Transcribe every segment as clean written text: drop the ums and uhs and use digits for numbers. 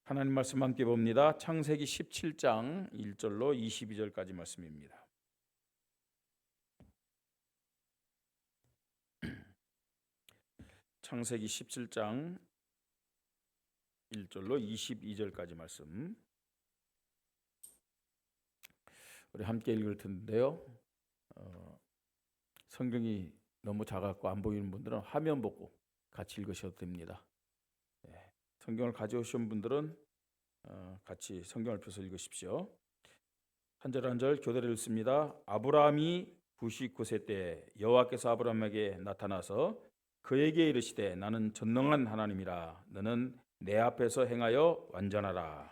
하나님 말씀 함께 봅니다. 창세기 17장 1절로 22절까지 말씀입니다. 창세기 17장 1절로 22절까지 말씀 우리 함께 읽을 텐데요. 성경이 너무 작았고 안 보이는 분들은 화면 보고 같이 읽으셔도 됩니다. 성경을 가져오신 분들은 같이 성경을 펴서 읽으십시오. 한 절 한 절 교대로 읽습니다. 아브라함이 99세 때 여호와께서 아브라함에게 나타나서 그에게 이르시되 나는 전능한 하나님이라 너는 내 앞에서 행하여 완전하라.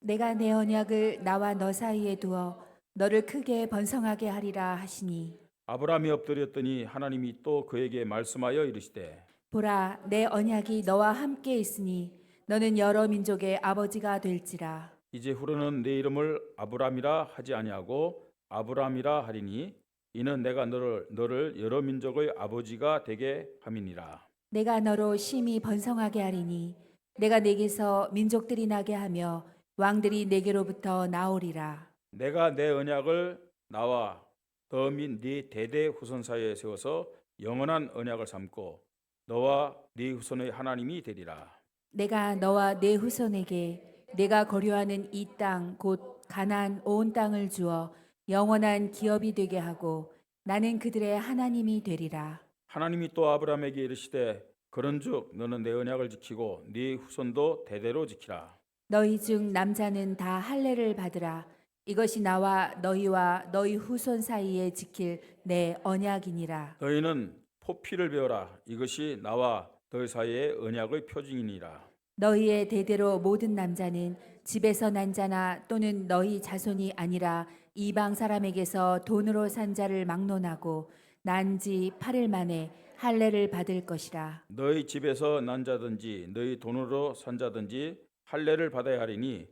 내가 내 언약을 나와 너 사이에 두어 너를 크게 번성하게 하리라 하시니 아브라함이 엎드렸더니 하나님이 또 그에게 말씀하여 이르시되 보라 내 언약이 너와 함께 있으니 너는 여러 민족의 아버지가 될지라. 이제후로는 내 이름을 아브라함이라 하지 아니하고 아브라함이라 하리니 이는 내가 너를 여러 민족의 아버지가 되게 함이니라. 내가 너로 심히 번성하게 하리니 내가 내게서 민족들이 나게 하며 왕들이 내게로부터 나오리라. 내가 내 언약을 나와 너 및 네 대대 후손 사이에 세워서 영원한 언약을 삼고 너와 네 후손의 하나님이 되리라. 내가 너와 내 후손에게 내가 거류하는 이 땅 곧 가나안 온 땅을 주어 영원한 기업이 되게 하고 나는 그들의 하나님이 되리라. 하나님이 또 아브라함에게 이르시되 그런즉 너는 내 언약을 지키고 네 후손도 대대로 지키라. 너희 중 남자는 다 할례를 받으라. 이것이 나와 너희와 너희 후손 사이에 지킬 내 언약이니라. 너희는 포피를 배워라. 이것이 나와 너희 사이의 언약의 표징이니라. 너희의 대대로 모든 남자는 집에서 난 자나 또는 너희 자손이 아니라 이방 사람에게서 돈으로 산 자를 막론하고 난 지 8일 만에 할례를 받을 것이라. 너희 집에서 난 자든지 너희 돈으로 산 자든지 할례를 받아야 하리니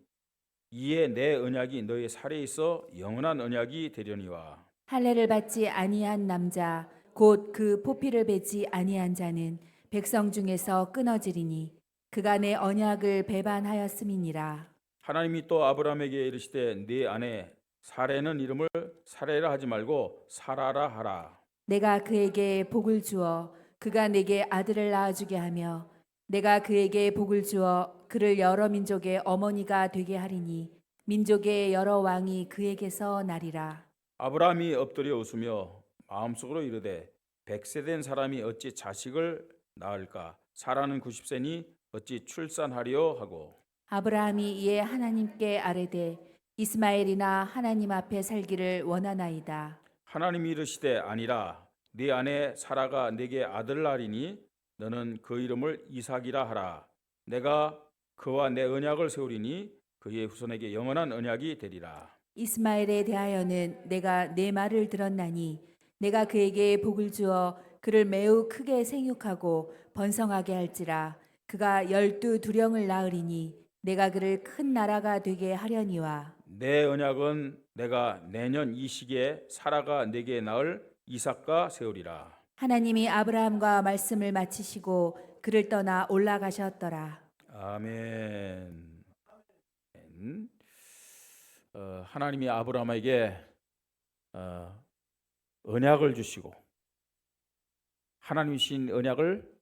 이에 내 언약이 너희 살에 있어 영원한 언약이 되려니와. 할례를 받지 아니한 남자 곧 그 포피를 베지 아니한 자는 백성 중에서 끊어지리니 그가 내 언약을 배반하였음이니라. 하나님이 또 아브라함에게 이르시되 네 아내 사레는 이름을 사레라 하지 말고 사라라 하라. 내가 그에게 복을 주어 그가 내게 아들을 낳아주게 하며 내가 그에게 복을 주어 그를 여러 민족의 어머니가 되게 하리니 민족의 여러 왕이 그에게서 나리라. 아브라함이 엎드려 웃으며 마음속으로 이르되 100세 된 사람이 어찌 자식을 낳을까? 사라는 90세니 어찌 출산하리요 하고. 아브라함이 이에 하나님께 아뢰되 이스마엘이나 하나님 앞에 살기를 원하나이다. 하나님이 이르시되 아니라 네 아내 사라가 네게 아들을 낳으리니 너는 그 이름을 이삭이라 하라. 내가 그와 내 언약을 세우리니 그의 후손에게 영원한 언약이 되리라. 이스마엘에 대하여는 내가 내 말을 들었나니 내가 그에게 복을 주어 그를 매우 크게 생육하고 번성하게 할지라. 그가 12두령을 낳으리니 내가 그를 큰 나라가 되게 하려니와. 내 언약은 내가 내년 이 시기에 사라가 네게 낳을 이삭과 세우리라. 하나님이 아브라함과 말씀을 마치시고 그를 떠나 올라가셨더라. 아멘. 하나님이 아브라함에게 언약을 주시고 하나님이 주신 언약을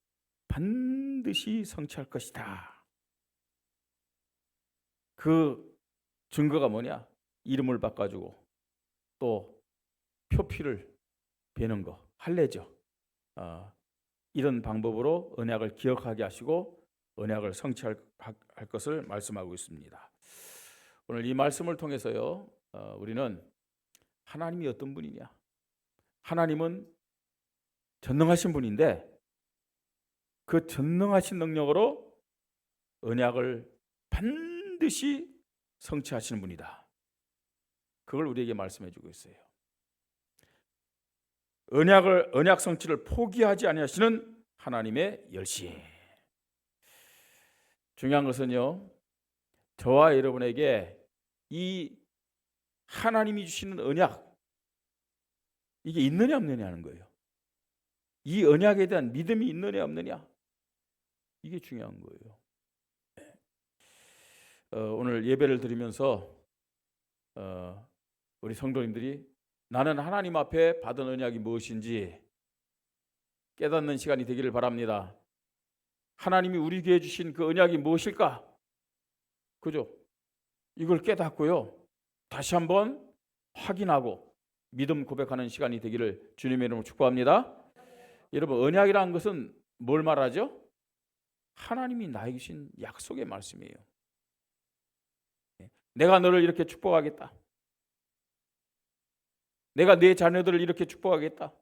반드시 성취할 것이다. 그 증거가 뭐냐? 이름을 바꿔주고 또 표피를 베는 거, 할례죠. 이런 방법으로 언약을 기억하게 하시고 언약을 성취할 것을 말씀하고 있습니다. 오늘 이 말씀을 통해서요, 우리는 하나님이 어떤 분이냐? 하나님은 전능하신 분인데 그 전능하신 능력으로 언약을 반드시 성취하시는 분이다. 그걸 우리에게 말씀해 주고 있어요. 언약 성취를 포기하지 아니하시는 하나님의 열심. 중요한 것은요, 저와 여러분에게 이 하나님이 주시는 언약, 이게 있느냐 없느냐 하는 거예요. 이 언약에 대한 믿음이 있느냐 없느냐, 이게 중요한 거예요. 오늘 예배를 드리면서 우리 성도님들이 나는 하나님 앞에 받은 언약이 무엇인지 깨닫는 시간이 되기를 바랍니다. 하나님이 우리에게 주신 그 언약이 무엇일까? 그죠? 이걸 깨닫고요, 다시 한번 확인하고 믿음 고백하는 시간이 되기를 주님의 이름으로 축복합니다. 여러분, 언약이라는 것은 뭘 말하죠? 하나님이 나에게 주신 약속의 말씀이에요. 내가 너를 이렇게 축복하겠다. 내가 네 자녀들을 이렇게 축복하겠다.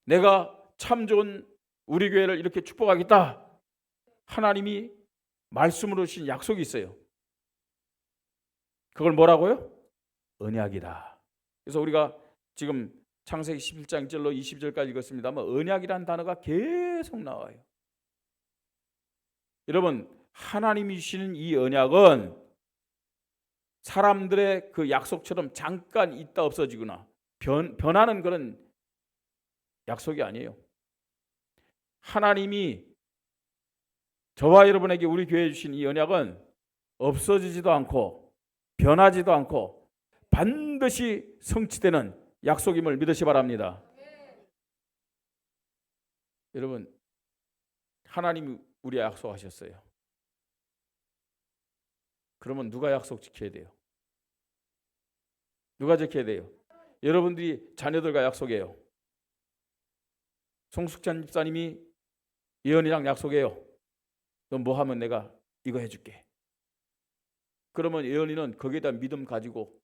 내가 참 좋은 우리 교회를 이렇게 축복하겠다. 하나님이 말씀으로 주신 약속이 있어요. 그걸 뭐라고요? 언약이다. 그래서 우리가 지금 창세기 11장 1절로 20절까지 읽었습니다만 언약이라는 단어가 계속 나와요. 여러분, 하나님이 주시는 이 언약은 사람들의 그 약속처럼 잠깐 있다 없어지거나 변하는 그런 약속이 아니에요. 하나님이 저와 여러분에게 우리 교회에 주신 이 언약은 없어지지도 않고 변하지도 않고 반드시 성취되는 약속임을 믿으시 바랍니다. 여러분, 하나님이 우리의 약속하셨어요. 그러면 누가 약속 지켜야 돼요? 누가 지켜야 돼요? 여러분들이 자녀들과 약속해요. 송숙찬 집사님이 예언이랑 약속해요. 너 뭐 하면 내가 이거 해줄게. 그러면 예언이는 거기에 대한 믿음 가지고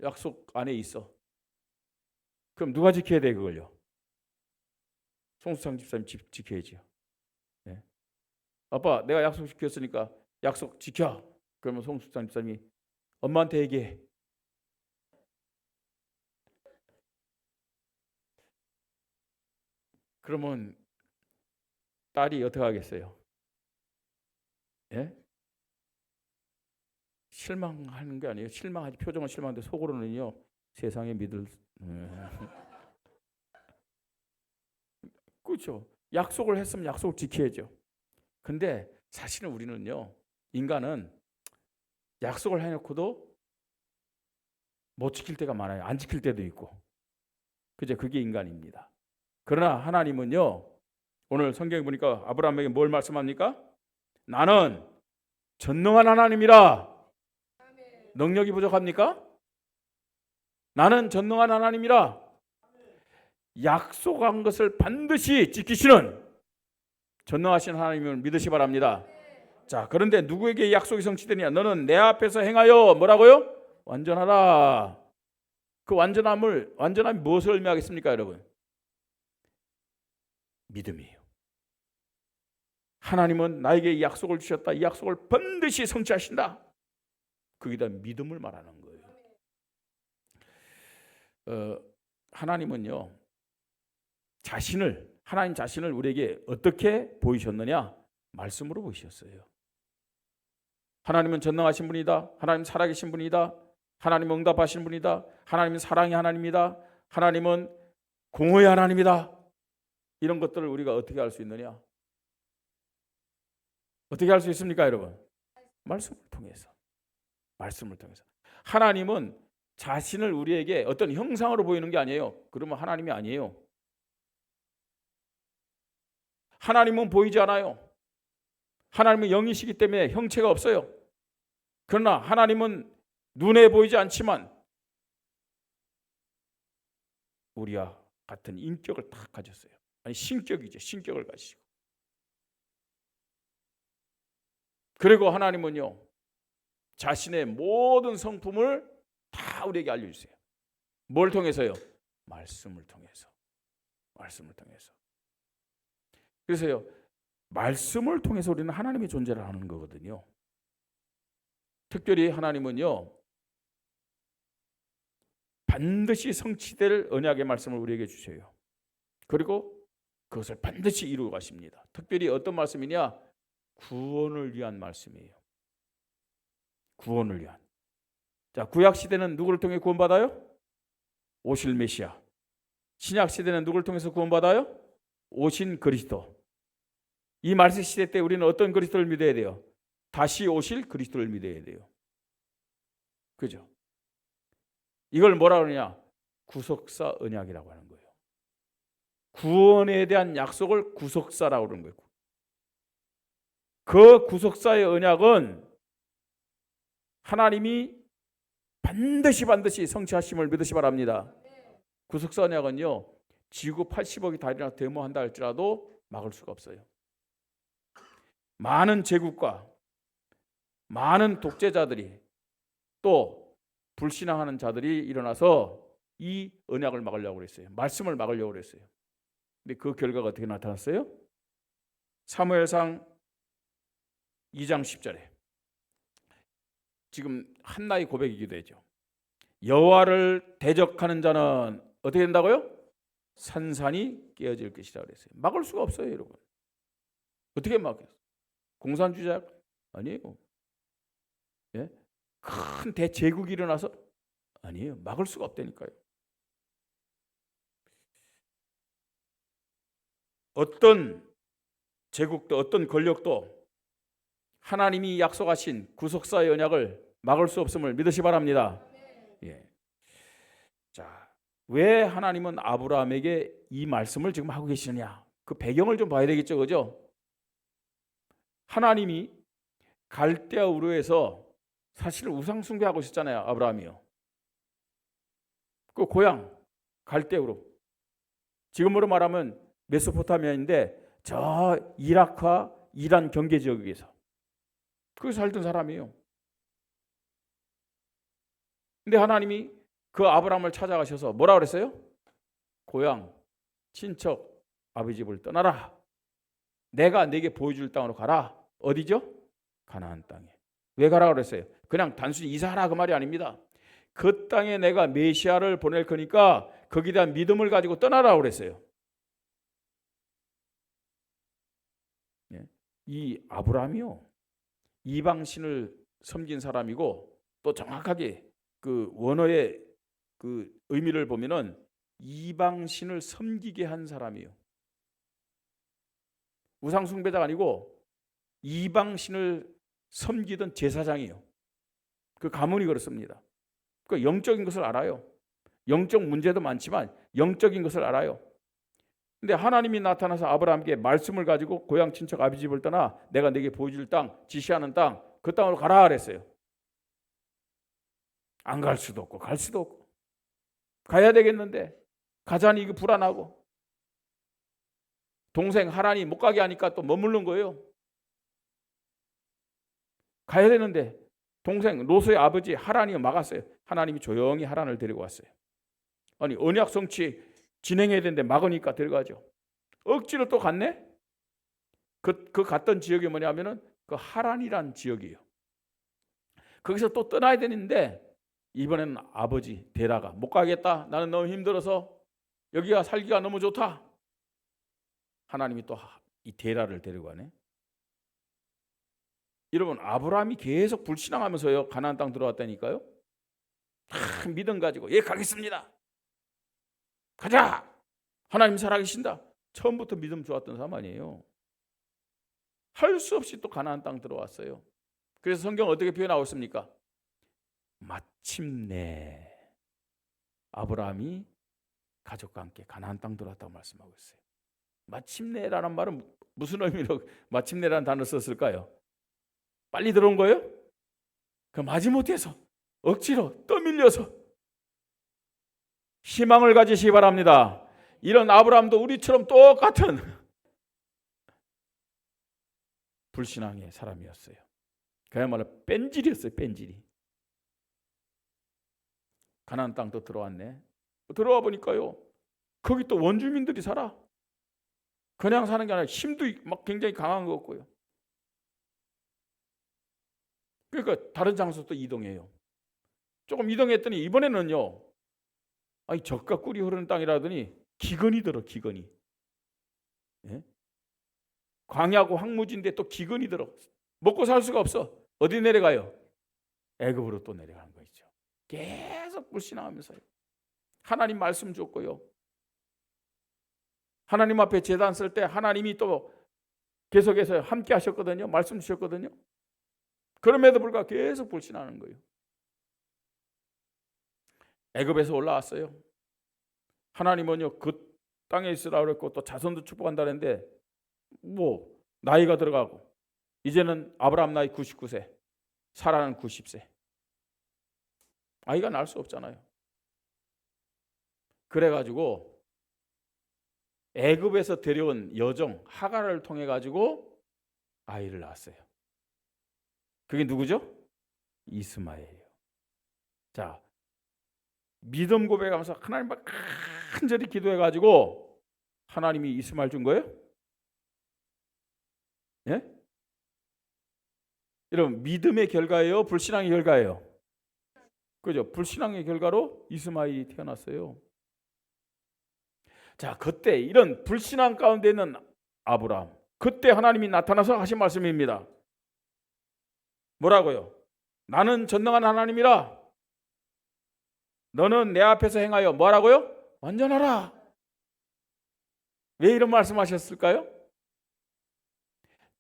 약속 안에 있어. 그럼 누가 지켜야 돼 그걸요? 송숙찬 집사님 지켜야지요. 네. 아빠, 내가 약속 지켰으니까 약속 지켜. 그러면 송숙찬 집사님이 엄마한테 얘기해. 그러면 딸이 어떻게 하겠어요? 예? 실망하는 게 아니에요. 실망하지, 표정은 실망한데 속으로는요, 세상에 믿을. 그렇죠. 약속을 했으면 약속을 지켜야죠. 근데 사실은 우리는요, 인간은 약속을 해놓고도 못 지킬 때가 많아요. 안 지킬 때도 있고. 그죠? 그게 인간입니다. 그러나 하나님은요, 오늘 성경에 보니까 아브라함에게 뭘 말씀합니까? 나는 전능한 하나님이라. 능력이 부족합니까? 나는 전능한 하나님이라. 약속한 것을 반드시 지키시는 전능하신 하나님을 믿으시 바랍니다. 자, 그런데 누구에게 약속이 성취되느냐? 너는 내 앞에서 행하여 뭐라고요? 완전하라. 그 완전함이 무엇을 의미하겠습니까, 여러분? 믿음이에요. 하나님은 나에게 이 약속을 주셨다. 이 약속을 반드시 성취하신다. 거기다 믿음을 말하는 거예요. 하나님은요, 하나님 자신을 우리에게 어떻게 보이셨느냐? 말씀으로 보이셨어요. 하나님은 전능하신 분이다. 하나님 살아계신 분이다. 하나님은 응답하신 분이다. 하나님은 사랑의 하나님이다. 하나님은 공의의 하나님이다. 이런 것들을 우리가 어떻게 알 수 있느냐? 어떻게 할 수 있습니까, 여러분? 말씀을 통해서. 말씀을 통해서. 하나님은 자신을 우리에게 어떤 형상으로 보이는 게 아니에요. 그러면 하나님이 아니에요. 하나님은 보이지 않아요. 하나님은 영이시기 때문에 형체가 없어요. 그러나 하나님은 눈에 보이지 않지만 우리와 같은 인격을 다 가졌어요. 아니, 신격이죠. 신격을 가지시고. 그리고 하나님은요, 자신의 모든 성품을 다 우리에게 알려주세요. 뭘 통해서요? 말씀을 통해서. 말씀을 통해서. 그래서요, 말씀을 통해서 우리는 하나님의 존재를 아는 거거든요. 특별히 하나님은요, 반드시 성취될 언약의 말씀을 우리에게 주셔요. 그리고 그것을 반드시 이루어 가십니다. 특별히 어떤 말씀이냐? 구원을 위한 말씀이에요. 구원을 위한. 자, 구약 시대는 누구를 통해 구원받아요? 오실 메시아. 신약 시대는 누구를 통해서 구원받아요? 오신 그리스도. 이 말세 시대 때 우리는 어떤 그리스도를 믿어야 돼요? 다시 오실 그리스도를 믿어야 돼요. 그죠? 이걸 뭐라 그러냐? 구속사 언약이라고 하는 거예요. 구원에 대한 약속을 구속사라고 그러는 거예요. 그 구속사의 언약은 하나님이 반드시 성취하심을 믿으시 바랍니다. 구속사 언약은요, 지구 80억이 다리나 데모한다 할지라도 막을 수가 없어요. 많은 제국과 많은 독재자들이 또 불신앙하는 자들이 일어나서 이 언약을 막으려고 그랬어요. 말씀을 막으려고 그랬어요. 근데 그 결과가 어떻게 나타났어요? 사무엘상 2장 10절에 지금 한나의 고백이기도 하죠. 여호와를 대적하는 자는 어떻게 된다고요? 산산이 깨어질 것이라 그랬어요. 막을 수가 없어요, 여러분. 어떻게 막겠어요? 공산주의자 아니에요. 예? 큰 대제국이 일어나서 아니에요. 막을 수가 없다니까요. 어떤 제국도 어떤 권력도 하나님이 약속하신 구속사의 언약을 막을 수 없음을 믿으시 바랍니다. 예. 자, 왜 하나님은 아브라함에게 이 말씀을 지금 하고 계시느냐? 그 배경을 좀 봐야 되겠죠, 그죠? 하나님이 갈대아 우르에서 사실 우상 숭배하고 있었잖아요, 아브라함이요. 그 고향 갈대아 우르. 지금으로 말하면 메소포타미아인데 저 이라크와 이란 경계 지역에서 거기 살던 사람이에요. 근데 하나님이 그 아브라함을 찾아가셔서 뭐라 그랬어요? 고향, 친척, 아버지 집을 떠나라. 내가 네게 보여줄 땅으로 가라. 어디죠? 가나안 땅에. 왜 가라 그랬어요? 그냥 단순히 이사하라 그 말이 아닙니다. 그 땅에 내가 메시아를 보낼 거니까 거기에 대한 믿음을 가지고 떠나라 그랬어요. 이 아브라함이요, 이방신을 섬긴 사람이고 또 정확하게 그 원어의 그 의미를 보면은 이방신을 섬기게 한 사람이에요. 우상 숭배자가 아니고 이방신을 섬기던 제사장이에요. 그 가문이 그렇습니다. 그 영적인 것을 알아요. 영적 문제도 많지만 영적인 것을 알아요. 근데 하나님이 나타나서 아브라함에게 말씀을 가지고 고향 친척 아비 집을 떠나 내가 네게 보여줄 땅, 지시하는 땅, 그 땅으로 가라 그랬어요. 안 갈 수도 없고 갈 수도 없고 가야 되겠는데 가자니 이거 불안하고 동생 하란이 못 가게 하니까 또 머무른 거예요. 가야 되는데 동생 롯의 아버지 하란이 막았어요. 하나님이 조용히 하란을 데리고 왔어요. 아니 언약 성취 진행해야 되는데 막으니까 들어가죠. 억지로 또 갔네. 그 갔던 지역이 뭐냐면은 그 하란이란 지역이에요. 거기서 또 떠나야 되는데 이번에는 아버지 데라가 못 가겠다. 나는 너무 힘들어서 여기가 살기가 너무 좋다. 하나님이 또 이 데라를 데리고 가네. 여러분 아브라함이 계속 불신앙하면서요 가나안 땅 들어왔다니까요. 믿음 가지고 예 가겠습니다. 가자. 하나님 살아계신다. 처음부터 믿음 좋았던 사람 아니에요. 할 수 없이 또 가나안 땅 들어왔어요. 그래서 성경 어떻게 표현하고 있습니까? 마침내 아브라함이 가족과 함께 가나안 땅 들어왔다고 말씀하고 있어요. 마침내라는 말은 무슨 의미로 마침내라는 단어를 썼을까요? 빨리 들어온 거예요? 그 마지못해서 억지로 떠밀려서 희망을 가지시기 바랍니다. 이런 아브라함도 우리처럼 똑같은 불신앙의 사람이었어요. 그야말로 뺀질이었어요. 뺀질이. 가나안 땅도 들어왔네. 들어와 보니까요 거기 또 원주민들이 살아. 그냥 사는 게 아니라 힘도 막 굉장히 강한 것 같고요. 그러니까 다른 장소 또 이동해요. 조금 이동했더니 이번에는요 아니 젖과 꿀이 흐르는 땅이라더니 기근이 들어. 기근이. 예? 광야고 황무지인데 또 기근이 들어. 먹고 살 수가 없어. 어디 내려가요? 애굽으로 또 내려가는 거 있죠. 계속 불신앙하면서요. 하나님 말씀 줬고요. 하나님 앞에 제단 쓸 때 하나님이 또 계속해서 함께 하셨거든요. 말씀 주셨거든요. 그럼에도 불구하고 계속 불신하는 거예요. 애굽에서 올라왔어요. 하나님은요 그 땅에 있으라 그랬고 또 자손도 축복한다는데 뭐 나이가 들어가고 이제는 아브라함 나이 99세, 사라는 90세. 아이가 낳을 수 없잖아요. 그래가지고 애굽에서 데려온 여종 하가를 통해 가지고 아이를 낳았어요. 그게 누구죠? 이스마엘이에요. 자, 믿음 고백하면서 하나님 앞에 간절히 기도해 가지고 하나님이 이스마엘 준 거예요? 예? 여러분 믿음의 결과예요? 불신앙의 결과예요? 그죠? 불신앙의 결과로 이스마엘이 태어났어요. 자, 그때 이런 불신앙 가운데 있는 아브라함, 그때 하나님이 나타나서 하신 말씀입니다. 뭐라고요? 나는 전능한 하나님이라. 너는 내 앞에서 행하여 뭐라고요? 완전하라. 왜 이런 말씀하셨을까요?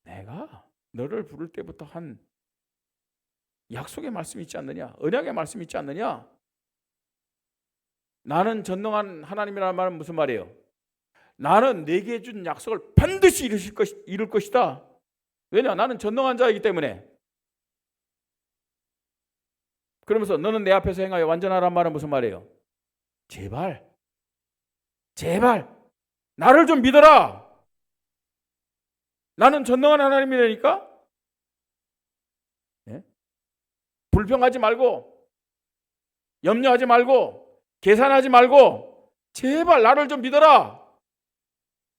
내가 너를 부를 때부터 한 약속의 말씀이 있지 않느냐? 언약의 말씀이 있지 않느냐? 나는 전능한 하나님이라는 말은 무슨 말이에요? 나는 내게 준 약속을 반드시 이룰 것이다. 왜냐? 나는 전능한 자이기 때문에. 그러면서 너는 내 앞에서 행하여 완전하란 말은 무슨 말이에요? 제발 나를 좀 믿어라. 나는 전능한 하나님이라니까. 예? 불평하지 말고 염려하지 말고 계산하지 말고 제발 나를 좀 믿어라.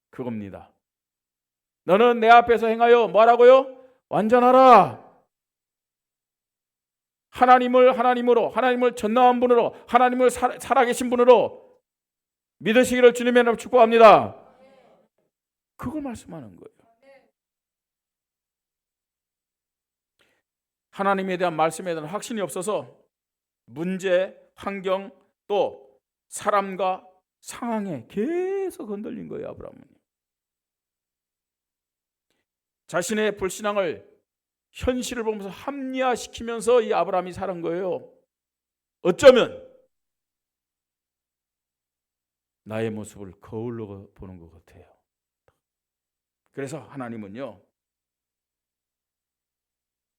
그겁니다. 너는 내 앞에서 행하여 뭐라고요? 완전하라. 하나님을 하나님으로, 하나님을 전능한 분으로, 하나님을 살아계신 분으로 믿으시기를 주님의 이름으로 축복합니다. 그걸 말씀하는 거예요. 하나님에 대한 말씀에 대한 확신이 없어서 문제, 환경, 또 사람과 상황에 계속 흔들린 거예요. 아브라함은 자신의 불신앙을 현실을 보면서 합리화시키면서 이 아브라함이 살은 거예요. 어쩌면 나의 모습을 거울로 보는 것 같아요. 그래서 하나님은요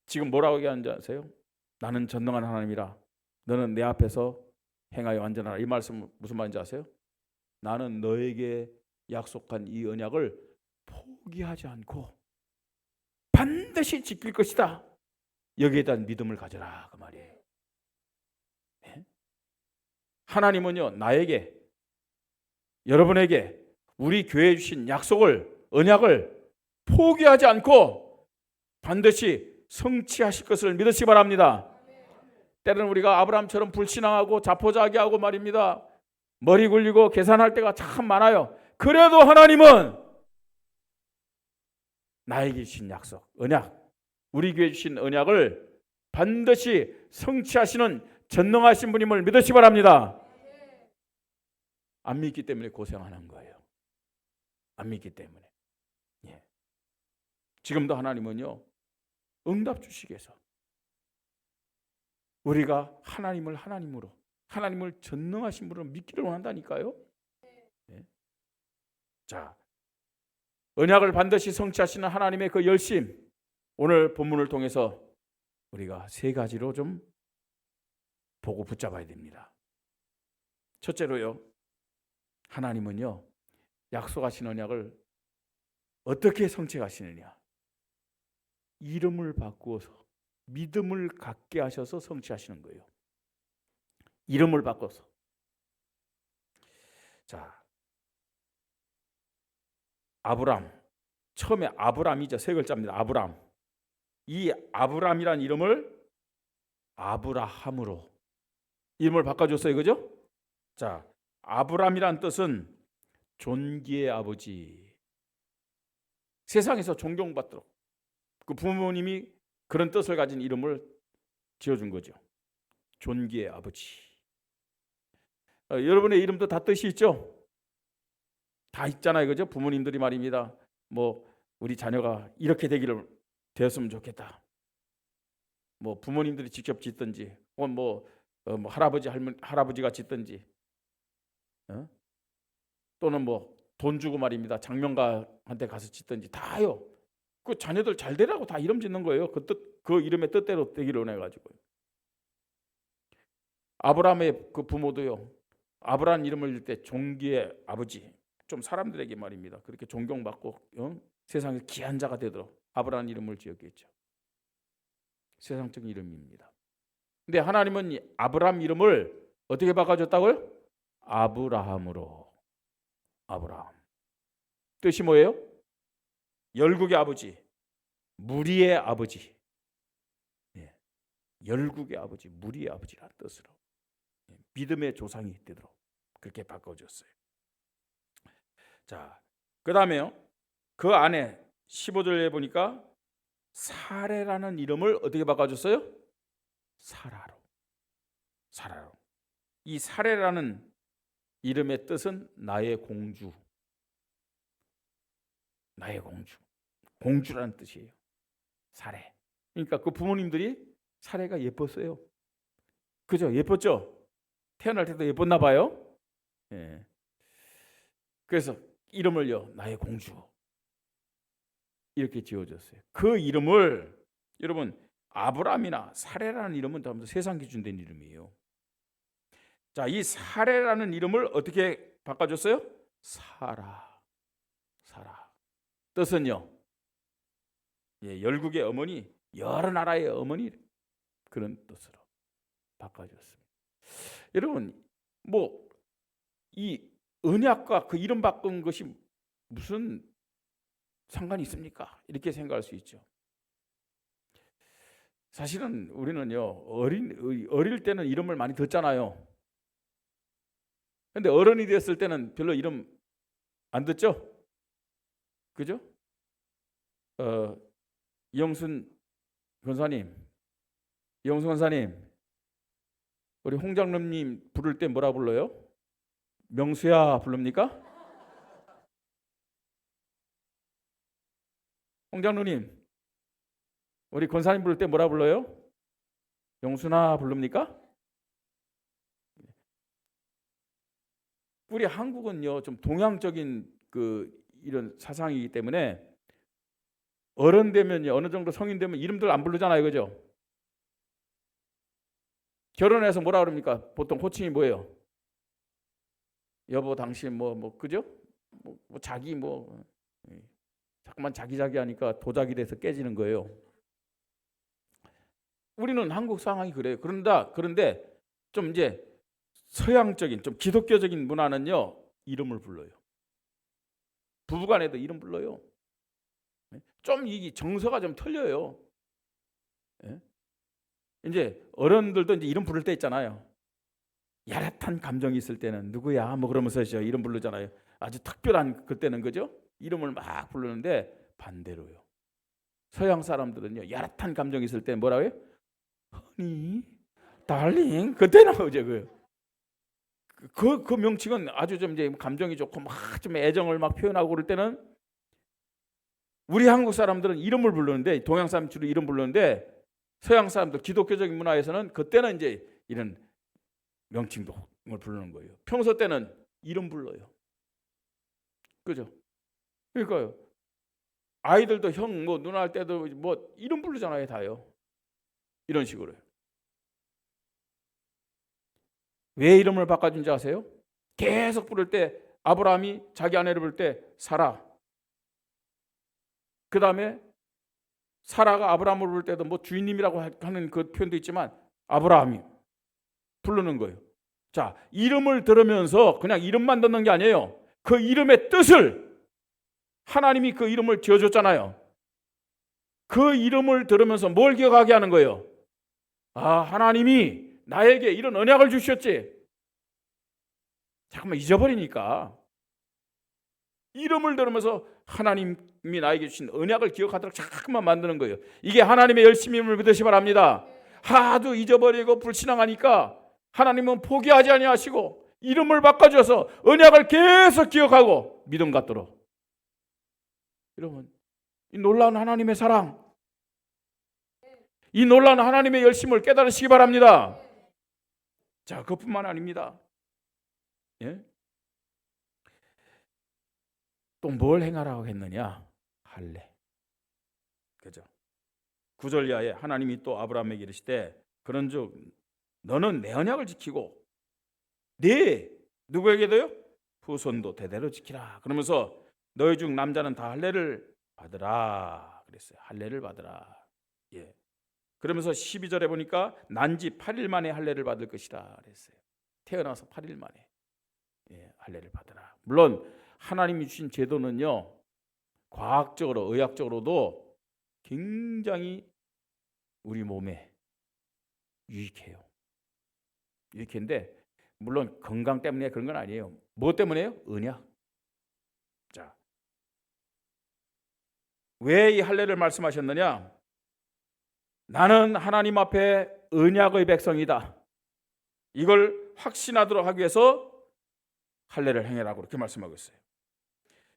지금 뭐라고 얘기하는지 아세요? 나는 전능한 하나님이라 너는 내 앞에서 행하여 완전하라. 이 말씀 무슨 말인지 아세요? 나는 너에게 약속한 이 언약을 포기하지 않고 반드시 지킬 것이다. 여기에 대한 믿음을 가져라 그 말이에요. 네? 하나님은요 나에게 여러분에게 우리 교회에 주신 약속을 언약을 포기하지 않고 반드시 성취하실 것을 믿으시기 바랍니다. 때로는 우리가 아브라함처럼 불신앙하고 자포자기하고 말입니다. 머리 굴리고 계산할 때가 참 많아요. 그래도 하나님은 나에게 주신 약속, 언약, 우리 교회에 주신 언약을 반드시 성취하시는 전능하신 분임을 믿으시기 바랍니다. 안 믿기 때문에 고생하는 거예요. 안 믿기 때문에. 예. 지금도 하나님은요 응답 주시기 위해서 우리가 하나님을 하나님으로, 하나님을 전능하신 분으로 믿기를 원한다니까요. 예. 자, 언약을 반드시 성취하시는 하나님의 그 열심, 오늘 본문을 통해서 우리가 세 가지로 좀 보고 붙잡아야 됩니다. 첫째로요, 하나님은요 약속하신 언약을 어떻게 성취하시느냐? 이름을 바꾸어서 믿음을 갖게 하셔서 성취하시는 거예요. 이름을 바꿔서. 자, 아브람, 처음에 아브람이죠. 세 글자입니다. 아브람. 이 아브람이란 이름을 아브라함으로 이름을 바꿔줬어요. 그죠? 자, 아브람이란 뜻은 존귀의 아버지. 세상에서 존경받도록 그 부모님이 그런 뜻을 가진 이름을 지어준 거죠. 존귀의 아버지. 여러분의 이름도 다 뜻이 있죠? 다 있잖아요. 그죠? 부모님들이 말입니다. 뭐 우리 자녀가 이렇게 되었으면 좋겠다. 뭐 부모님들이 직접 짓든지, 혹은 뭐 할아버지 할아버지가 짓든지, 또는 뭐 돈 주고 말입니다. 장명가한테 가서 짓든지 다요. 그 자녀들 잘 되라고 다 이름 짓는 거예요. 그 이름의 뜻대로 되기를 원해 가지고요. 아브라함의 그 부모도요. 아브라함 이름을 질 때 종기의 아버지, 좀 사람들에게 말입니다. 그렇게 존경받고 세상에서 귀한 자가 되도록 아브라함 이름을 지었겠죠. 세상적인 이름입니다. 근데 하나님은 이 아브라함 이름을 어떻게 바꿔줬다고요? 아브라함으로. 아브라함. 뜻이 뭐예요? 열국의 아버지, 무리의 아버지. 예. 열국의 아버지, 무리의 아버지라는 뜻으로 믿음의 조상이 되도록 그렇게 바꿔줬어요. 자, 그 다음에요. 그 안에 15절에 보니까 사레라는 이름을 어떻게 바꿔줬어요? 사라로. 사라로. 이 사레라는 이름의 뜻은 나의 공주. 나의 공주. 공주라는 뜻이에요. 사레. 그러니까 그 부모님들이 사레가 예뻤어요. 그죠? 예뻤죠? 태어날 때도 예뻤나 봐요. 예. 그래서 이름을요, 나의 공주. 이렇게 지어줬어요. 그 이름을 여러분 아브라함이나 사레라는 이름은 전부 세상 기준 된 이름이에요. 자, 이 사레라는 이름을 어떻게 바꿔줬어요? 사라. 사라. 뜻은요, 예, 열국의 어머니, 여러 나라의 어머니, 그런 뜻으로 바꿔줬습니다. 여러분, 뭐 이 언약과 그 이름 바꾼 것이 무슨 상관이 있습니까? 이렇게 생각할 수 있죠. 사실은 우리는요, 어릴 때는 이름을 많이 듣잖아요. 근데 어른이 됐을 때는 별로 이름 안 듣죠? 그죠? 이영순 권사님, 우리 홍장로님 부를 때 뭐라 불러요? 명수야 부릅니까? 홍장로님, 우리 권사님 부를 때 뭐라 불러요? 영순아 부릅니까? 우리 한국은요, 좀 동양적인 이런 사상이기 때문에 어른 되면요, 어느 정도 성인 되면 이름들 안 부르잖아요, 그죠? 결혼해서 뭐라 그럽니까? 보통 호칭이 뭐예요? 여보, 당신 그죠? 자기 자꾸만 자기 하니까 도자기 돼서 깨지는 거예요. 우리는 한국 상황이 그래요. 그런데 좀 이제 서양적인, 좀 기독교적인 문화는요, 이름을 불러요. 부부간에도 이름 불러요. 좀 이 정서가 좀 틀려요. 이제 어른들도 이제 이름 부를 때 있잖아요. 야릇한 감정이 있을 때는 누구야 그러면서 이름 부르잖아요. 아주 특별한 그때는, 그죠? 이름을 막 부르는데 반대로요. 서양 사람들은요, 야릇한 감정이 있을 때 뭐라고 해요? 허니, 달링. 그때 나오죠. 그 명칭은 아주 좀 이제 감정이 좋고 막 좀 애정을 막 표현하고 그럴 때는, 우리 한국 사람들은 이름을 부르는데, 동양 사람 주로 이름 부르는데, 서양 사람들 기독교적인 문화에서는 그때는 이제 이런 명칭도 부르는 거예요. 평소 때는 이름 불러요. 그죠? 그러니까요. 아이들도 형, 누나 할 때도 이름 부르잖아요, 다요. 이런 식으로요. 왜 이름을 바꿔준지 아세요? 계속 부를 때 아브라함이 자기 아내를 부를 때 사라. 그 다음에 사라가 아브라함을 부를 때도 주인님이라고 하는 그 표현도 있지만 아브라함이 부르는 거예요. 자, 이름을 들으면서 그냥 이름만 듣는 게 아니에요. 그 이름의 뜻을, 하나님이 그 이름을 지어줬잖아요. 그 이름을 들으면서 뭘 기억하게 하는 거예요? 아, 하나님이 나에게 이런 언약을 주셨지. 잠깐만 잊어버리니까 이름을 들으면서 하나님이 나에게 주신 언약을 기억하도록 자꾸만 만드는 거예요. 이게 하나님의 열심임을 믿으시 바랍니다. 하도 잊어버리고 불신앙하니까 하나님은 포기하지 아니하시고 이름을 바꿔줘서 언약을 계속 기억하고 믿음 갖도록. 여러분, 이 놀라운 하나님의 사랑, 이 놀라운 하나님의 열심을 깨달으시기 바랍니다. 자, 그뿐만 아닙니다. 예? 또 뭘 행하라고 했느냐? 할례. 그죠? 9절 이하에 하나님이 또 아브라함에게 이르시되 그런즉 너는 내 언약을 지키고 네 누구에게도요? 후손도 대대로 지키라. 그러면서 너희 중 남자는 다 할례를 받으라 그랬어요. 할례를 받으라. 예. 그러면서 12절에 보니까 난지 8일 만에 할례를 받을 것이라 그랬어요. 태어나서 8일 만에 할례를 받으라. 물론 하나님이 주신 제도는요, 과학적으로 의학적으로도 굉장히 우리 몸에 유익해요. 유익한데 물론 건강 때문에 그런 건 아니에요. 뭐 때문에요? 언약. 자, 왜 이 할례를 말씀하셨느냐? 나는 하나님 앞에 언약의 백성이다. 이걸 확신하도록 하기 위해서 할례를 행해라고 그렇게 말씀하고 있어요.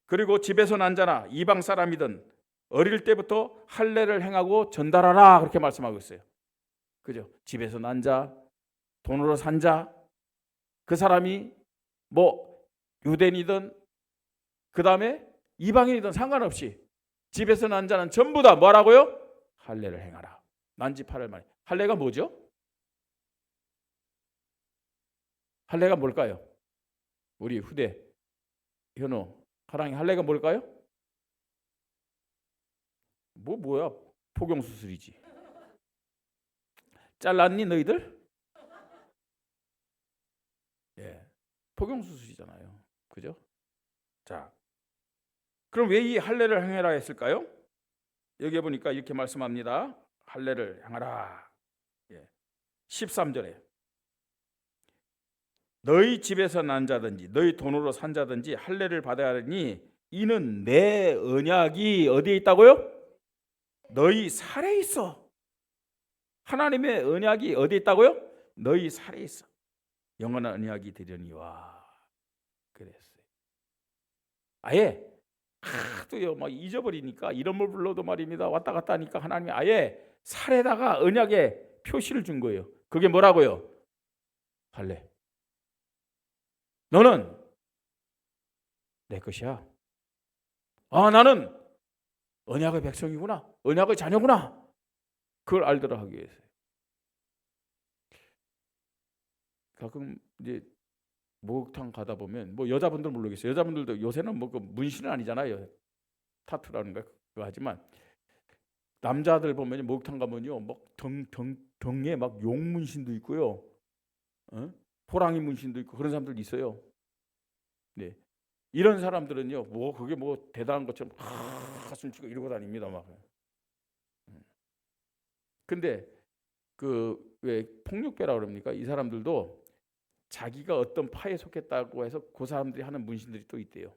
그리고 집에서 난 자나 이방 사람이든 어릴 때부터 할례를 행하고 전달하라 그렇게 말씀하고 있어요. 그죠? 집에서 난 자, 돈으로 산 자, 그 사람이 뭐 유대인이든 그 다음에 이방인이든 상관없이 집에서 난 자는 전부 다 뭐라고요? 할례를 행하라. 난지 8일 만에. 할례가 뭐죠? 할례가 뭘까요? 우리 후대 현우 하랑이 할례가 뭘까요? 뭐야? 포경수술이지. 잘랐니 너희들? 예, 포경수술이잖아요. 그죠? 자, 그럼 왜 이 할례를 행해라 했을까요? 여기에 보니까 이렇게 말씀합니다. 할례를 행하라. 13절에 너희 집에서 난 자든지 너희 돈으로 산 자든지 할례를 받아야 하니 이는 내 언약이 어디에 있다고요? 너희 살에 있어. 하나님의 언약이 어디에 있다고요? 너희 살에 있어. 영원한 언약이 되려니와 그랬어요. 아예 하도요 막 잊어버리니까 이름을 불러도 말입니다. 왔다 갔다 하니까 하나님이 아예 살에다가 언약의 표시를 준 거예요. 그게 뭐라고요? 할례. 너는 내 것이야. 아, 나는 언약의 백성이구나. 언약의 자녀구나. 그걸 알도록 하기 위해서요. 가끔 이제 목욕탕 가다 보면 뭐 여자분들 모르겠어요. 여자분들도 요새는 뭐 그 문신은 아니잖아요. 타투라는 거 그거 하지만 남자들 보면 목욕탕 가면요, 막 등에 막 용 문신도 있고요, 호랑이 문신도 있고 그런 사람들 있어요. 네, 이런 사람들은요, 뭐 그게 뭐 대단한 것처럼 가슴 치고 이러고 다닙니다, 막. 근데 그 왜 폭력배라 그럽니까? 이 사람들도 자기가 어떤 파에 속했다고 해서 그 사람들이 하는 문신들이 또 있대요.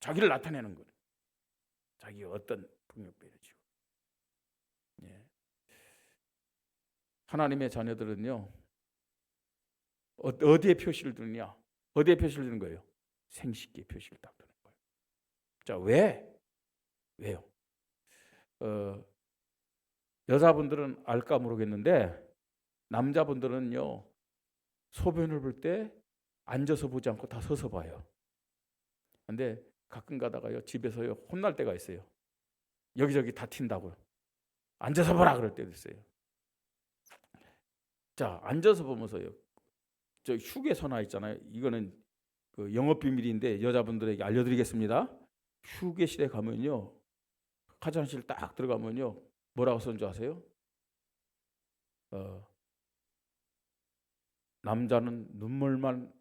자기를 나타내는 거예요. 자기가 어떤 폭력배인지. 예. 하나님의 자녀들은요, 어디에 표시를 두느냐? 어디에 표시를 두는 거예요? 생식기에 표시를 딱 두는 거예요. 자, 왜요? 여자분들은 알까 모르겠는데 남자분들은요, 소변을 볼 때 앉아서 보지 않고 다 서서 봐요. 근데 가끔 가다가요, 집에서요 혼날 때가 있어요. 여기저기 다 튄다고요. 앉아서 보라 그럴 때도 있어요. 자, 앉아서 보면서요, 저 휴게소나 있잖아요. 이거는 그 영업 비밀인데 여자분들에게 알려드리겠습니다. 휴게실에 가면요, 화장실 딱 들어가면요, 뭐라고 쓰는 줄 아세요? 남자는 눈물만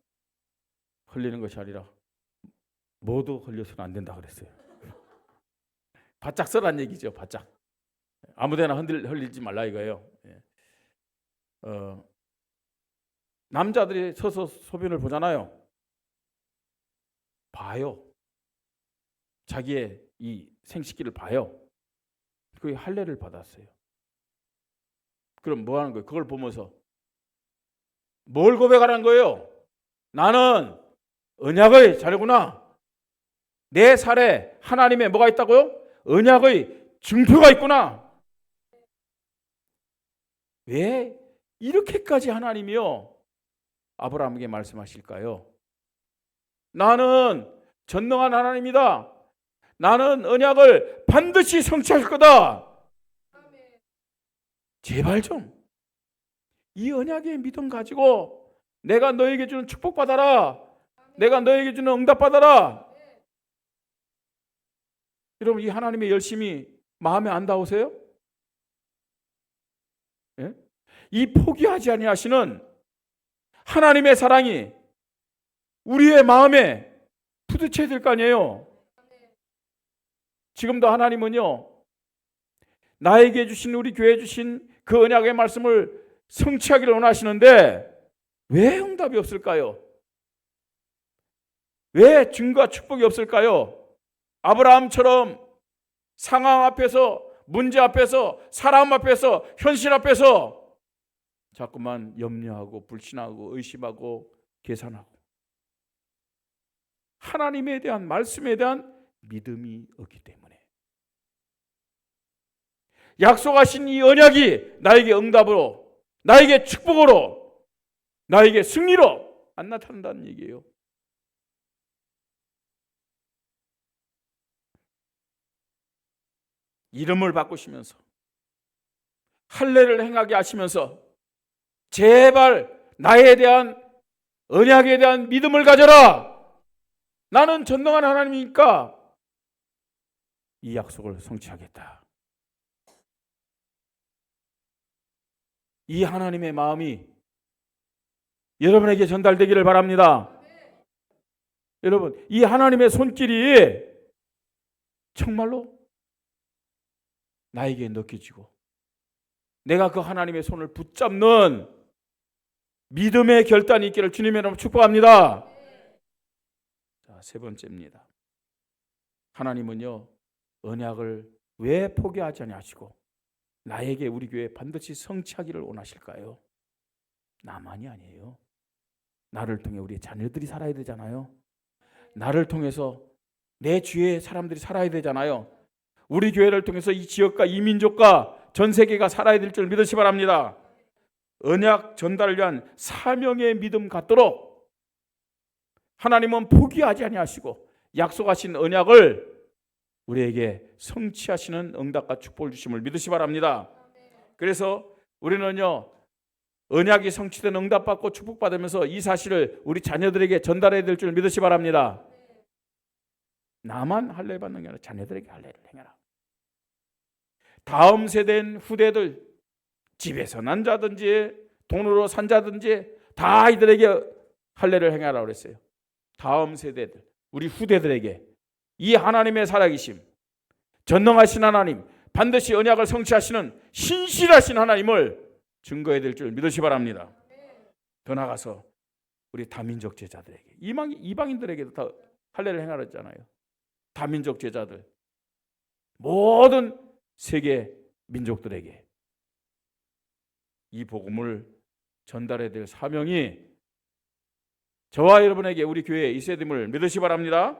흘리는 것이 아니라 모두 흘려서는 안 된다 그랬어요. 바짝 써란 얘기죠. 바짝. 아무데나 흘리지 말라 이거예요. 남자들이 서서 소변을 보잖아요. 봐요. 자기의 이 생식기를 봐요. 그게 할례를 받았어요. 그럼 뭐 하는 거예요? 그걸 보면서 뭘 고백하라는 거예요? 나는 언약의 자녀구나. 내 살에 하나님의 뭐가 있다고요? 언약의 증표가 있구나. 왜 이렇게까지 하나님이요 아브라함에게 말씀하실까요? 나는 전능한 하나님이다. 나는 언약을 반드시 성취할 거다. 제발 좀 이 언약의 믿음 가지고 내가 너에게 주는 축복 받아라. 내가 너에게 주는 응답 받아라. 여러분, 이 하나님의 열심이 마음에 안 닿으세요? 예? 이 포기하지 아니하시는 하나님의 사랑이 우리의 마음에 부딪혀야 될 거 아니에요. 지금도 하나님은요, 나에게 주신, 우리 교회에 주신 그 언약의 말씀을 성취하기를 원하시는데 왜 응답이 없을까요? 왜 증거와 축복이 없을까요? 아브라함처럼 상황 앞에서, 문제 앞에서, 사람 앞에서, 현실 앞에서 자꾸만 염려하고 불신하고 의심하고 계산하고 하나님에 대한 말씀에 대한 믿음이 없기 때문에, 약속하신 이 언약이 나에게 응답으로, 나에게 축복으로, 나에게 승리로 안 나타난다는 얘기예요. 이름을 바꾸시면서 할례를 행하게 하시면서 제발 나에 대한 언약에 대한 믿음을 가져라. 나는 전능한 하나님이니까 이 약속을 성취하겠다. 이 하나님의 마음이 여러분에게 전달되기를 바랍니다. 여러분, 이 하나님의 손길이 정말로 나에게 느껴지고 내가 그 하나님의 손을 붙잡는 믿음의 결단이 있기를 주님의 이름으로 축복합니다. 자, 세 번째입니다. 하나님은요, 언약을 왜 포기하지 아니하시고 나에게, 우리 교회에 반드시 성취하기를 원하실까요? 나만이 아니에요. 나를 통해 우리 자녀들이 살아야 되잖아요. 나를 통해서 내 주위의 사람들이 살아야 되잖아요. 우리 교회를 통해서 이 지역과 이 민족과 전 세계가 살아야 될 줄 믿으시 바랍니다. 언약 전달을 위한 사명의 믿음 갖도록 하나님은 포기하지 아니하시고 약속하신 언약을 우리에게 성취하시는 응답과 축복을 주심을 믿으시 바랍니다. 그래서 우리는요, 언약이 성취된 응답받고 축복받으면서 이 사실을 우리 자녀들에게 전달해야 될 줄 믿으시 바랍니다. 나만 할례 받는 게 아니라 자녀들에게 할례를 행해라. 다음 세대인 후대들, 집에서 난 자든지 돈으로 산 자든지 다 아이들에게 할례를 행하라고 그랬어요. 다음 세대들, 우리 후대들에게 이 하나님의 살아계심, 전능하신 하나님, 반드시 언약을 성취하시는 신실하신 하나님을 증거해야 될 줄 믿으시 바랍니다. 더 나아가서 우리 다민족 제자들에게, 이방인들에게도 다 할례를 행하라 했잖아요. 다민족 제자들, 모든 세계 민족들에게 이 복음을 전달해야 될 사명이 저와 여러분에게, 우리 교회에 있어야 됨을 믿으시 바랍니다.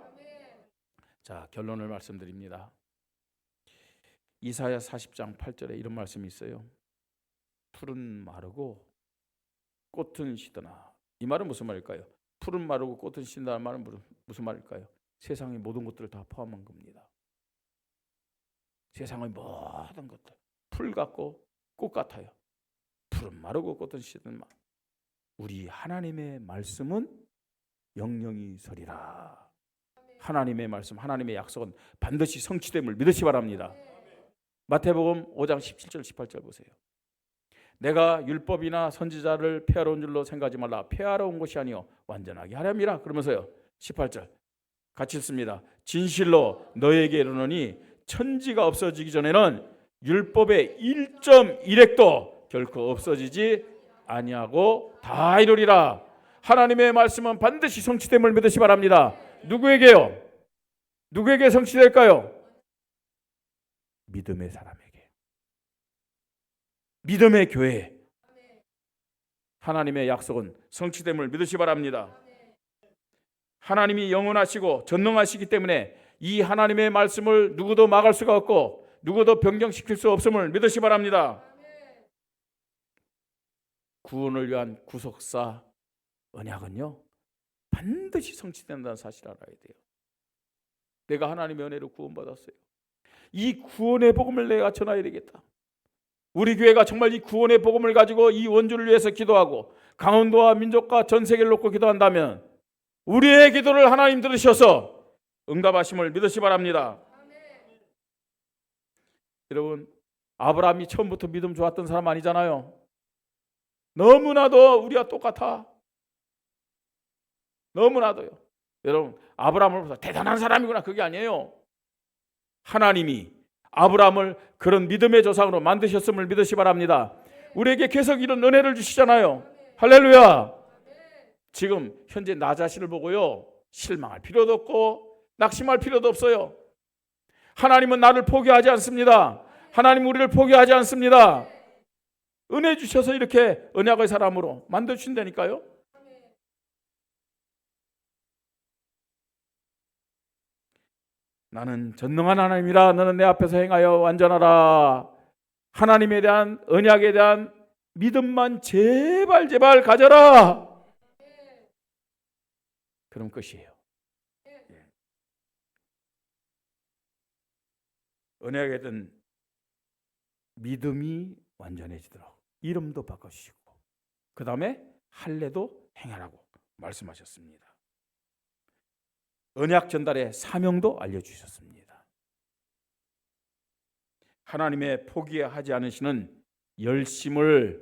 자, 결론을 말씀드립니다. 이사야 40장 8절에 이런 말씀이 있어요. 풀은 마르고 꽃은 시드나. 이 말은 무슨 말일까요? 풀은 마르고 꽃은 시든다는 말은 무슨 말일까요? 세상의 모든 것들을 다 포함한 겁니다. 세상의 모든 것들, 풀 같고 꽃 같아요. 풀은 마르고 꽃은 시든 말. 우리 하나님의 말씀은 영영이 서리라. 하나님의 말씀, 하나님의 약속은 반드시 성취됨을 믿으시 바랍니다. 마태복음 5장 17절 18절 보세요. 내가 율법이나 선지자를 폐하러 온 줄로 생각하지 말라. 폐하러 온 것이 아니요 완전하게 하렵니다. 그러면서요, 18절 같이 읽습니다. 진실로 너에게 이르노니 천지가 없어지기 전에는 율법의 1.1획도 결코 없어지지 아니하고 다 이루리라. 하나님의 말씀은 반드시 성취됨을 믿으시 바랍니다. 누구에게요? 누구에게 성취될까요? 믿음의 사람에게, 믿음의 교회. 하나님의 약속은 성취됨을 믿으시 바랍니다. 하나님이 영원하시고 전능하시기 때문에 이 하나님의 말씀을 누구도 막을 수가 없고 누구도 변경시킬 수 없음을 믿으시 바랍니다. 구원을 위한 구속사 언약은요 반드시 성취된다는 사실을 알아야 돼요. 내가 하나님의 은혜로 구원받았어요. 이 구원의 복음을 내가 전해야 되겠다. 우리 교회가 정말 이 구원의 복음을 가지고 이 원주를 위해서 기도하고 강원도와 민족과 전 세계를 놓고 기도한다면 우리의 기도를 하나님 들으셔서 응답하심을 믿으시 바랍니다. 여러분, 아브라함이 처음부터 믿음 좋았던 사람 아니잖아요. 너무나도 우리와 똑같아. 너무나도요. 여러분, 아브라함을 보면서 대단한 사람이구나 그게 아니에요. 하나님이 아브라함을 그런 믿음의 조상으로 만드셨음을 믿으시 바랍니다. 우리에게 계속 이런 은혜를 주시잖아요. 할렐루야. 지금 현재 나 자신을 보고요 실망할 필요도 없고 낙심할 필요도 없어요. 하나님은 나를 포기하지 않습니다. 하나님은 우리를 포기하지 않습니다. 은혜 주셔서 이렇게 언약의 사람으로 만들어주신다니까요. 나는 전능한 하나님이라 너는 내 앞에서 행하여 완전하라. 하나님에 대한 언약에 대한 믿음만 제발 가져라. 그런 것이에요. 언약에 대한 믿음이 완전해지도록 이름도 바꿔주시고 그 다음에 할례도 행하라고 말씀하셨습니다. 언약 전달의 사명도 알려주셨습니다. 하나님의 포기하지 않으시는 열심을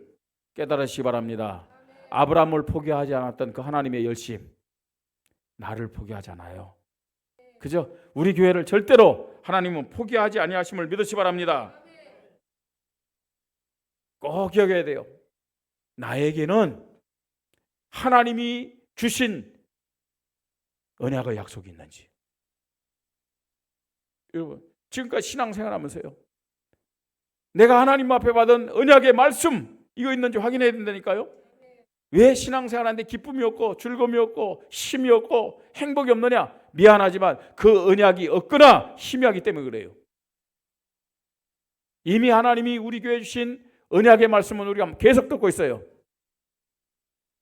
깨달으시기 바랍니다. 아브라함을 포기하지 않았던 그 하나님의 열심, 나를 포기하지 않아요. 그죠? 우리 교회를 절대로 하나님은 포기하지 아니하심을 믿으시기 바랍니다. 꼭 기억해야 돼요. 나에게는 하나님이 주신 언약의 약속이 있는지. 여러분, 지금까지 신앙생활하면서요 내가 하나님 앞에 받은 언약의 말씀 이거 있는지 확인해야 된다니까요. 왜 신앙생활하는데 기쁨이 없고 즐거움이 없고 쉼이 없고 행복이 없느냐? 미안하지만 그 언약이 없거나 희미하기 때문에 그래요. 이미 하나님이 우리 교회에 주신 언약의 말씀은 우리가 계속 듣고 있어요.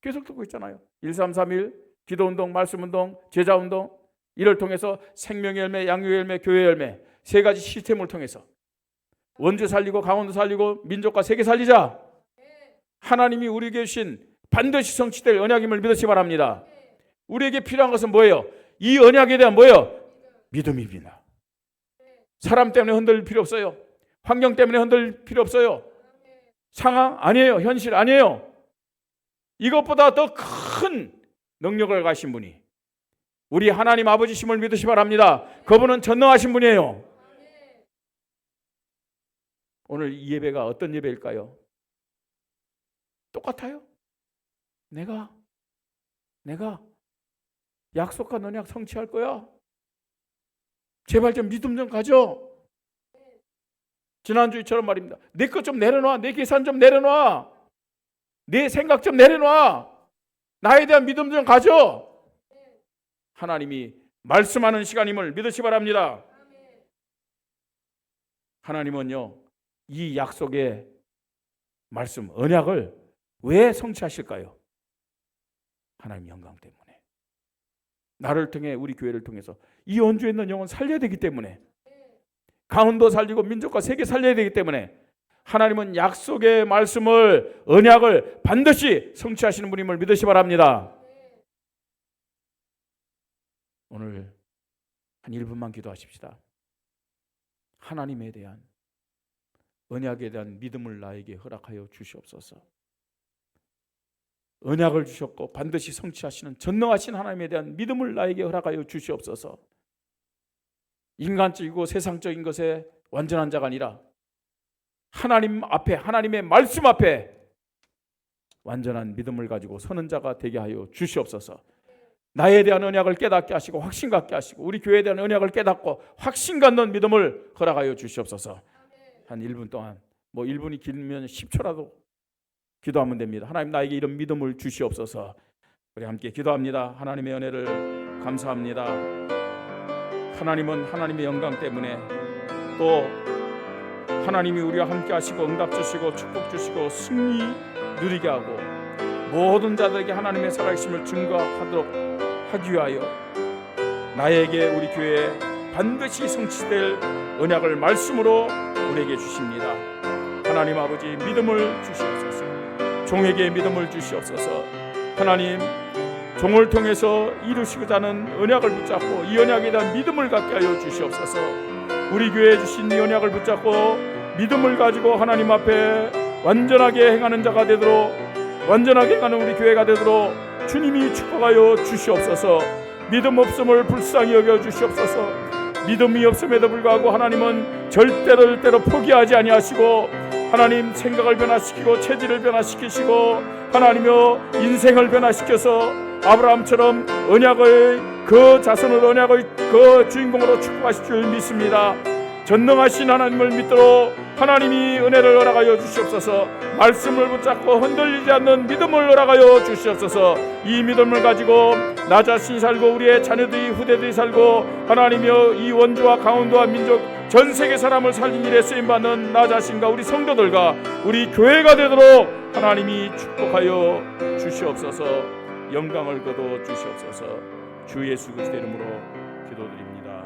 계속 듣고 있잖아요. 1331 기도운동, 말씀운동, 제자운동 이를 통해서 생명의 열매, 양육의 열매, 교회의 열매 세 가지 시스템을 통해서 원주 살리고 강원도 살리고 민족과 세계 살리자. 하나님이 우리에게 주신 반드시 성취될 언약임을 믿으시기 바랍니다. 우리에게 필요한 것은 뭐예요? 이 언약에 대한 뭐예요? 믿음입니다. 사람 때문에 흔들릴 필요 없어요. 환경 때문에 흔들릴 필요 없어요. 상황 아니에요. 현실 아니에요. 이것보다 더 큰 능력을 가신 분이 우리 하나님 아버지심을 믿으시기 바랍니다. 그분은 전능하신 분이에요. 오늘 이 예배가 어떤 예배일까요? 똑같아요. 내가 약속한 언약 성취할 거야. 제발 좀 믿음 좀 가져. 지난주처럼 말입니다. 내 것 좀 내려놔. 내 계산 좀 내려놔. 내 생각 좀 내려놔. 나에 대한 믿음 좀 가져. 하나님이 말씀하는 시간임을 믿으시기 바랍니다. 하나님은요 이 약속의 말씀 언약을 왜 성취하실까요? 하나님 영광 때문에. 나를 통해 우리 교회를 통해서 이 원주에 있는 영혼 살려야 되기 때문에, 강원도 살리고 민족과 세계 살려야 되기 때문에 하나님은 약속의 말씀을 언약을 반드시 성취하시는 분임을 믿으시기 바랍니다. 오늘 한 1분만 기도하십시다. 하나님에 대한 언약에 대한 믿음을 나에게 허락하여 주시옵소서. 언약을 주셨고 반드시 성취하시는 전능하신 하나님에 대한 믿음을 나에게 허락하여 주시옵소서. 인간적이고 세상적인 것에 완전한 자가 아니라 하나님 앞에, 하나님의 말씀 앞에 완전한 믿음을 가지고 서는 자가 되게 하여 주시옵소서. 나에 대한 언약을 깨닫게 하시고 확신 갖게 하시고 우리 교회에 대한 언약을 깨닫고 확신 갖는 믿음을 허락하여 주시옵소서. 한 1분 동안, 1분이 길면 10초라도 기도하면 됩니다. 하나님, 나에게 이런 믿음을 주시옵소서. 우리 함께 기도합니다. 하나님의 은혜를 감사합니다. 하나님은 하나님의 영광 때문에, 또 하나님이 우리와 함께 하시고 응답 주시고 축복 주시고 승리 누리게 하고 모든 자들에게 하나님의 살아계심을 증거하도록 하기 위하여 나에게 우리 교회에 반드시 성취될 언약을 말씀으로 우리에게 주십니다. 하나님 아버지, 믿음을 주시옵소서. 종에게 믿음을 주시옵소서. 하나님, 종을 통해서 이루시고자 하는 언약을 붙잡고 이 언약에 대한 믿음을 갖게 하여 주시옵소서. 우리 교회에 주신 이 언약을 붙잡고 믿음을 가지고 하나님 앞에 완전하게 행하는 자가 되도록, 완전하게 행하는 우리 교회가 되도록 주님이 축복하여 주시옵소서. 믿음 없음을 불쌍히 여겨 주시옵소서. 믿음이 없음에도 불구하고 하나님은 절대로 포기하지 아니하시고 하나님 생각을 변화시키고 체질을 변화시키시고 하나님여 인생을 변화시켜서 아브라함처럼 언약의 그 자손을 언약의 그 주인공으로 축복하실 줄 믿습니다. 전능하신 하나님을 믿도록 하나님이 은혜를 허락하여 주시옵소서. 말씀을 붙잡고 흔들리지 않는 믿음을 허락하여 주시옵소서. 이 믿음을 가지고 나 자신이 살고 우리의 자녀들이 후대들이 살고 하나님이여 이 원주와 강원도와 민족 전 세계 사람을 살린 일에 쓰임받는 나 자신과 우리 성도들과 우리 교회가 되도록 하나님이 축복하여 주시옵소서. 영광을 거둬 주시옵소서. 주 예수 그리스도의 이름으로 기도드립니다.